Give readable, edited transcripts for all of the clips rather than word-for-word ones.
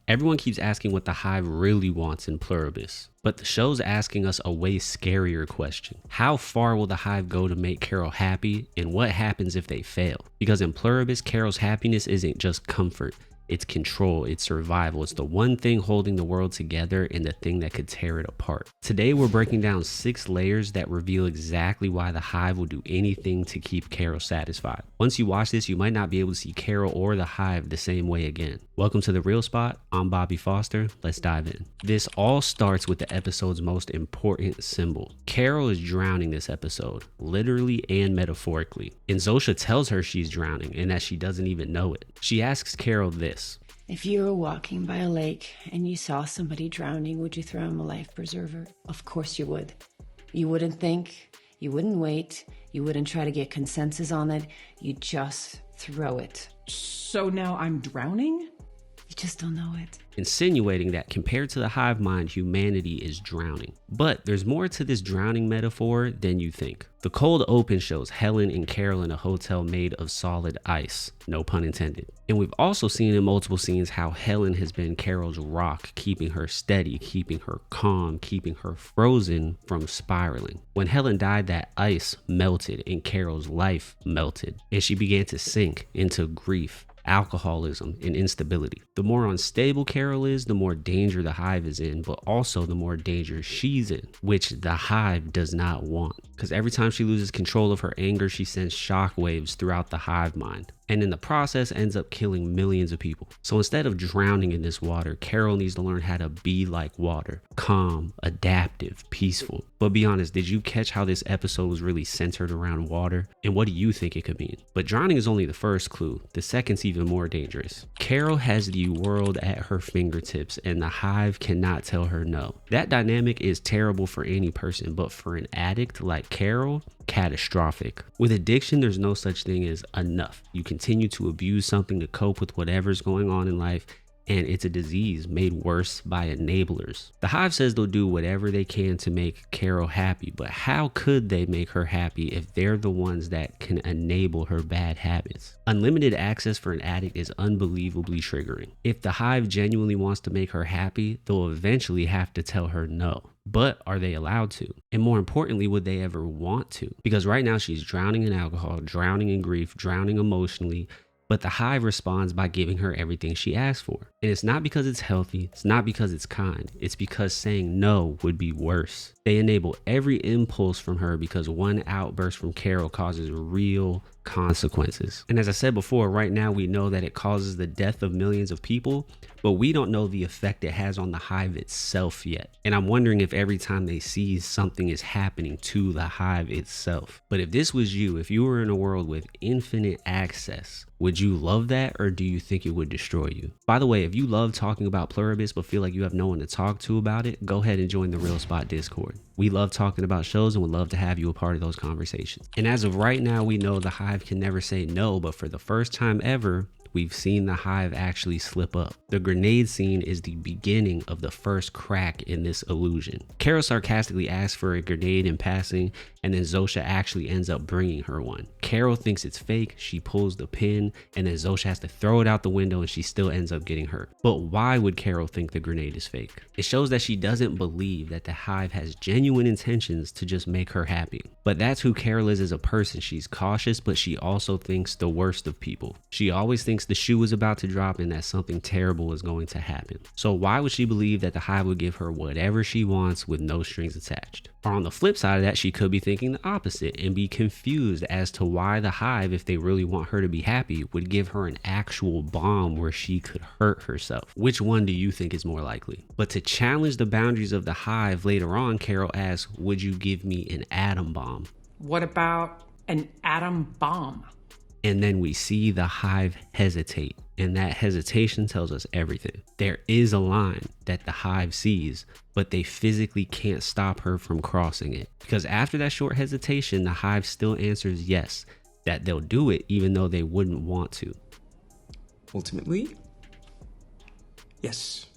Everyone keeps asking what the hive really wants in Pluribus, but the show's asking us a way scarier question. How far will the hive go to make Carol happy, and what happens if they fail? Because in Pluribus, Carol's happiness isn't just comfort. It's control, it's survival, it's the one thing holding the world together and the thing that could tear it apart. Today we're breaking down 6 layers that reveal exactly why the hive will do anything to keep Carol satisfied. Once you watch this, you might not be able to see Carol or the hive the same way again. Welcome to The Real Spot, I'm Bobby Foster, let's dive in. This all starts with the episode's most important symbol. Carol is drowning this episode, literally and metaphorically. And Zosha tells her she's drowning and that she doesn't even know it. She asks Carol this: if you were walking by a lake and you saw somebody drowning, would you throw him a life preserver? Of course you would. You wouldn't think, you wouldn't wait, you wouldn't try to get consensus on it, you'd just throw it. So now I'm drowning? You just don't know it. Insinuating that compared to the hive mind, humanity is drowning. But there's more to this drowning metaphor than you think. The cold open shows Helen and Carol in a hotel made of solid ice, no pun intended. And we've also seen in multiple scenes how Helen has been Carol's rock, keeping her steady, keeping her calm, keeping her frozen from spiraling. When Helen died, that ice melted and Carol's life melted, and she began to sink into grief, alcoholism, and instability. The more unstable Carol is, the more danger the hive is in, but also the more danger she's in, which the hive does not want. Because every time she loses control of her anger, she sends shockwaves throughout the hive mind, and in the process ends up killing millions of people. So instead of drowning in this water, Carol needs to learn how to be like water, calm, adaptive, peaceful. But be honest, did you catch how this episode was really centered around water? And what do you think it could mean? But drowning is only the first clue. The second's even more dangerous. Carol has the world at her fingertips and the hive cannot tell her no. That dynamic is terrible for any person, but for an addict like Carol, catastrophic. With addiction, there's no such thing as enough. You continue to abuse something to cope with whatever's going on in life, and it's a disease made worse by enablers. The hive says they'll do whatever they can to make Carol happy, but how could they make her happy if they're the ones that can enable her bad habits? Unlimited access for an addict is unbelievably triggering. If the hive genuinely wants to make her happy, they'll eventually have to tell her no. But are they allowed to? And more importantly, would they ever want to? Because right now she's drowning in alcohol, drowning in grief, drowning emotionally, but the hive responds by giving her everything she asks for. And it's not because it's healthy, it's not because it's kind, it's because saying no would be worse. They enable every impulse from her because one outburst from Carol causes real consequences. And as I said before, right now we know that it causes the death of millions of people, but we don't know the effect it has on the hive itself yet. And I'm wondering if every time they see something is happening to the hive itself. But if this was you, if you were in a world with infinite access, would you love that, or do you think it would destroy you? By the way, if you love talking about Pluribus but feel like you have no one to talk to about it, go ahead and join the Real Spot Discord. We love talking about shows and would love to have you a part of those conversations. And as of right now, we know the hive can never say no, but for the first time ever, we've seen the hive actually slip up. The grenade scene is the beginning of the first crack in this illusion. Carol sarcastically asks for a grenade in passing, and then Zosha actually ends up bringing her one. Carol thinks it's fake, she pulls the pin, and then Zosha has to throw it out the window and she still ends up getting hurt. But why would Carol think the grenade is fake? It shows that she doesn't believe that the hive has genuine intentions to just make her happy. But that's who Carol is as a person. She's cautious, but she also thinks the worst of people. She always thinks the shoe is about to drop and that something terrible is going to happen. So why would she believe that the hive would give her whatever she wants with no strings attached? Or on the flip side of that, she could be thinking the opposite and be confused as to why the hive, if they really want her to be happy, would give her an actual bomb where she could hurt herself. Which one do you think is more likely? But to challenge the boundaries of the hive later on, Carol asks, would you give me an atom bomb? What about an atom bomb? And then we see the hive hesitate, and that hesitation tells us everything. There is a line that the hive sees, but they physically can't stop her from crossing it. Because after that short hesitation, the hive still answers yes, that they'll do it even though they wouldn't want to. Ultimately, yes.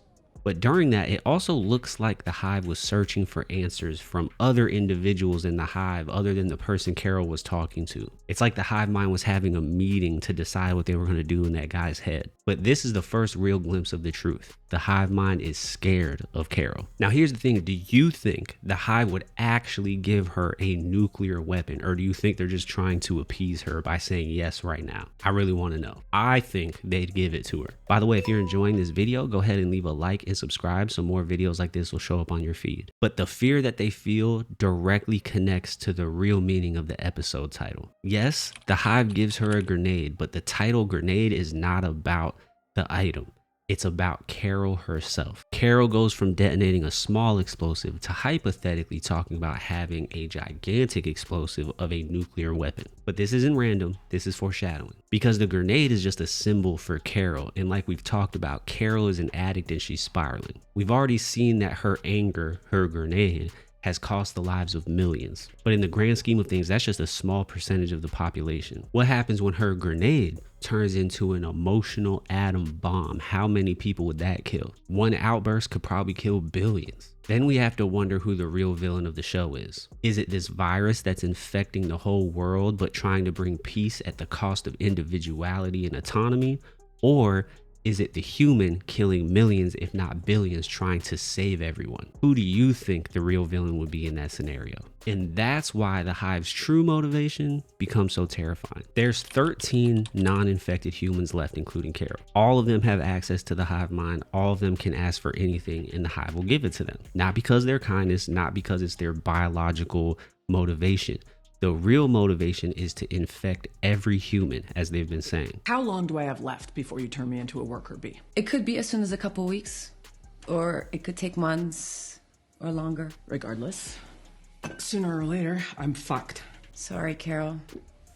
But during that, it also looks like the hive was searching for answers from other individuals in the hive other than the person Carol was talking to. It's like the hive mind was having a meeting to decide what they were going to do in that guy's head. But this is the first real glimpse of the truth. The hive mind is scared of Carol. Now here's the thing, do you think the hive would actually give her a nuclear weapon, or do you think they're just trying to appease her by saying yes right now? I really want to know. I think they'd give it to her. By the way, if you're enjoying this video, go ahead and leave a like and subscribe so more videos like this will show up on your feed. But the fear that they feel directly connects to the real meaning of the episode title. Yes, the hive gives her a grenade, but the title grenade is not about the item. It's about Carol herself. Carol goes from detonating a small explosive to hypothetically talking about having a gigantic explosive of a nuclear weapon. But this isn't random, this is foreshadowing. Because the grenade is just a symbol for Carol, and like we've talked about, Carol is an addict and she's spiraling. We've already seen that her anger, her grenade, has cost the lives of millions. But in the grand scheme of things, that's just a small percentage of the population. What happens when her grenade turns into an emotional atom bomb? How many people would that kill? One outburst could probably kill billions. Then we have to wonder who the real villain of the show is. Is it this virus that's infecting the whole world but trying to bring peace at the cost of individuality and autonomy? Or is it the human killing millions, if not billions, trying to save everyone? Who do you think the real villain would be in that scenario? And that's why the hive's true motivation becomes so terrifying. There's 13 non-infected humans left, including Carol. All of them have access to the hive mind. All of them can ask for anything and the hive will give it to them. Not because they're kindness, not because it's their biological motivation. The real motivation is to infect every human, as they've been saying. How long do I have left before you turn me into a worker bee? It could be as soon as a couple weeks, or it could take months or longer. Regardless, sooner or later, I'm fucked. Sorry, Carol.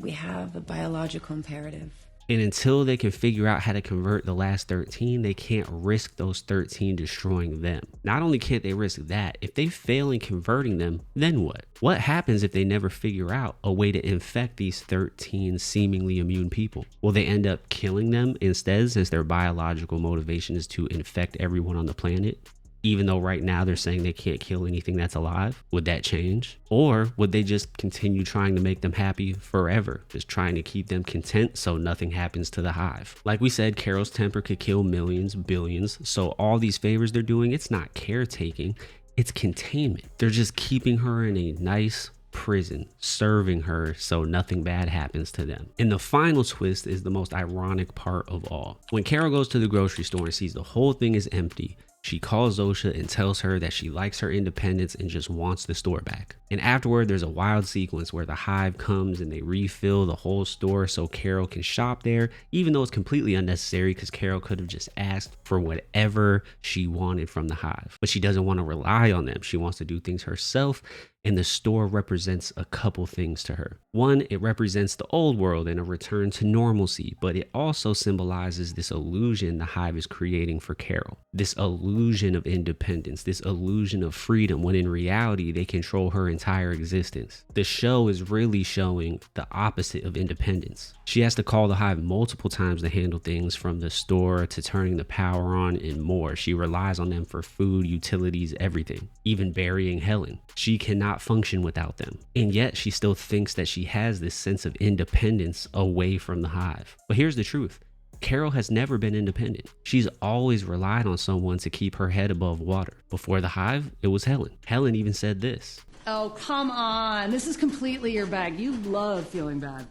We have a biological imperative. And until they can figure out how to convert the last 13, they can't risk those 13 destroying them. Not only can't they risk that, if they fail in converting them, then what? What happens if they never figure out a way to infect these 13 seemingly immune people? Will they end up killing them instead, since their biological motivation is to infect everyone on the planet? Even though right now they're saying they can't kill anything that's alive? Would that change? Or would they just continue trying to make them happy forever? Just trying to keep them content so nothing happens to the hive? Like we said, Carol's temper could kill millions, billions. So all these favors they're doing, it's not caretaking, it's containment. They're just keeping her in a nice prison, serving her so nothing bad happens to them. And the final twist is the most ironic part of all. When Carol goes to the grocery store and sees the whole thing is empty, she calls Zosha and tells her that she likes her independence and just wants the store back. And afterward, there's a wild sequence where the hive comes and they refill the whole store so Carol can shop there, even though it's completely unnecessary because Carol could have just asked for whatever she wanted from the hive. But she doesn't want to rely on them. She wants to do things herself. And the store represents a couple things to her. One, it represents the old world and a return to normalcy, but it also symbolizes this illusion the hive is creating for Carol. This illusion of independence, this illusion of freedom, when in reality, they control her entire existence. The show is really showing the opposite of independence. She has to call the hive multiple times to handle things, from the store to turning the power on and more. She relies on them for food, utilities, everything, even burying Helen. She cannot function without them. And yet she still thinks that she has this sense of independence away from the hive. But here's the truth. Carol has never been independent. She's always relied on someone to keep her head above water. Before the hive, it was Helen. Helen even said this. Oh, come on. This is completely your bag. You love feeling bad.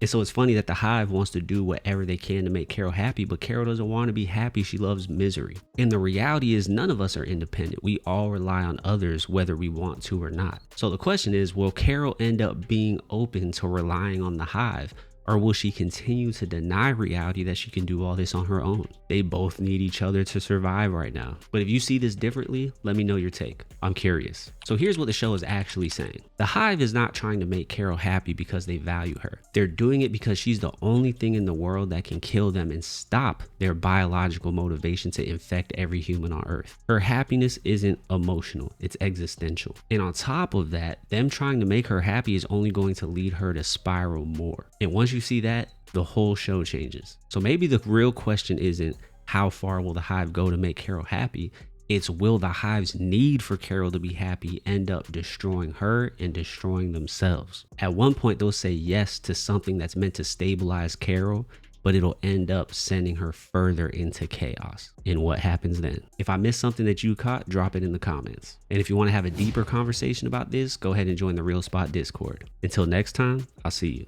And so it's funny that the hive wants to do whatever they can to make Carol happy, but Carol doesn't want to be happy. She loves misery. And the reality is none of us are independent. We all rely on others, whether we want to or not. So the question is, will Carol end up being open to relying on the hive? Or will she continue to deny reality that she can do all this on her own? They both need each other to survive right now. But if you see this differently, let me know your take. I'm curious. So here's what the show is actually saying. The hive is not trying to make Carol happy because they value her. They're doing it because she's the only thing in the world that can kill them and stop their biological motivation to infect every human on Earth. Her happiness isn't emotional, it's existential. And on top of that, them trying to make her happy is only going to lead her to spiral more. And once you see that, the whole show changes. So maybe the real question isn't how far will the hive go to make Carol happy? It's will the Hive's need for Carol to be happy end up destroying her and destroying themselves? At one point, they'll say yes to something that's meant to stabilize Carol, but it'll end up sending her further into chaos. And what happens then? If I missed something that you caught, drop it in the comments. And if you want to have a deeper conversation about this, go ahead and join the Real Spot Discord. Until next time, I'll see you.